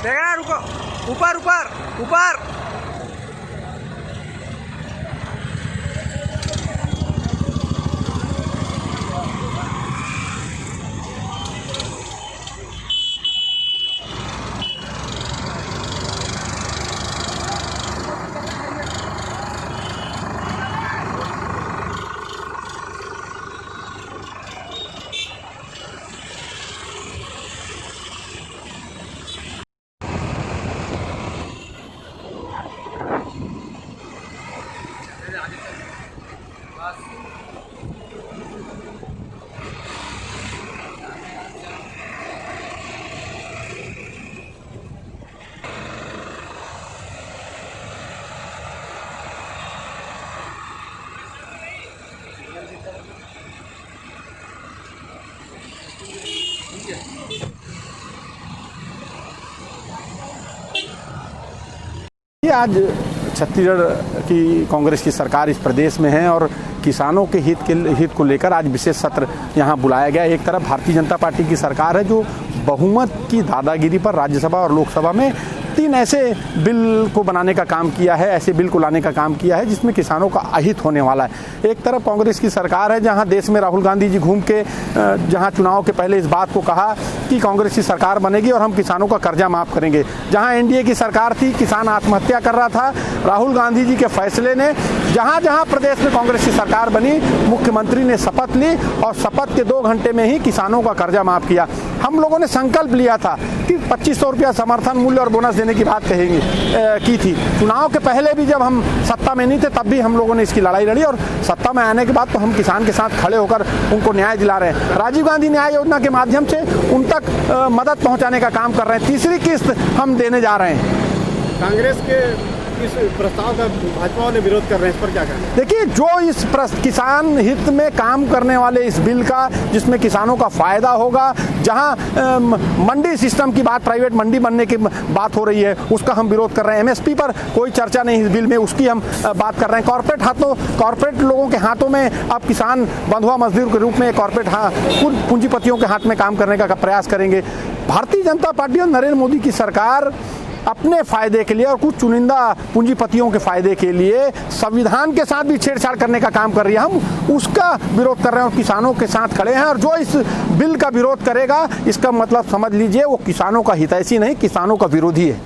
देखना, रुको, ऊपर ऊपर ऊपर। आज छत्तीसगढ़ की कांग्रेस की सरकार इस प्रदेश में है और किसानों के हित को लेकर आज विशेष सत्र यहां बुलाया गया। एक तरफ भारतीय जनता पार्टी की सरकार है जो बहुमत की दादागिरी पर राज्यसभा और लोकसभा में 3 ऐसे बिल को बनाने का काम किया है, ऐसे बिल को लाने का काम किया है जिसमें किसानों का अहित होने वाला है। एक तरफ कांग्रेस की सरकार है जहां देश में राहुल गांधी जी घूम के जहां चुनाव के पहले इस बात को कहा कि कांग्रेस की सरकार बनेगी और हम किसानों का कर्जा माफ करेंगे। जहां एनडीए की सरकार थी, किसान आत्महत्या कर रहा था, राहुल गांधी जी के फैसले ने जहां जहां प्रदेश में कांग्रेस की सरकार बनी, मुख्यमंत्री ने शपथ ली और शपथ के 2 घंटे में ही किसानों का कर्जा माफ किया। हम लोगों ने संकल्प लिया था कि 2500 रुपया समर्थन मूल्य और बोनस देने की बात की थी। चुनाव के पहले भी जब हम सत्ता में नहीं थे तब भी हम लोगों ने इसकी लड़ाई लड़ी और सत्ता में आने के बाद तो हम किसान के साथ खड़े होकर उनको न्याय दिला रहे हैं। राजीव गांधी न्याय योजना के माध्यम से उन तक मदद पहुंचाने का काम कर रहे हैं। तीसरी किस्त हम देने जा रहे हैं। कांग्रेस के इस प्रस्ताव का भाजपा वाले विरोध कर रहे हैं, इस पर क्या कहना? देखिए, जो इस किसान हित में काम करने वाले इस बिल का, जिसमें किसानों का फायदा होगा, जहां मंडी सिस्टम की बात, प्राइवेट मंडी बनने की बात हो रही है, उसका हम विरोध कर रहे हैं। एमएसपी पर कोई चर्चा नहीं इस बिल में, उसकी हम बात कर रहे हैं। कॉर्पोरेट लोगों के हाथों में अब किसान बंधुआ मजदूर के रूप में कॉर्पोरेट पूंजीपतियों के हाथ में काम करने का प्रयास करेंगे। भारतीय जनता पार्टी और नरेंद्र मोदी की सरकार अपने फायदे के लिए और कुछ चुनिंदा पूंजीपतियों के फायदे के लिए संविधान के साथ भी छेड़छाड़ करने का काम कर रही है। हम उसका विरोध कर रहे हैं और किसानों के साथ खड़े हैं। और जो इस बिल का विरोध करेगा, इसका मतलब समझ लीजिए वो किसानों का हितैषी नहीं, किसानों का विरोधी है।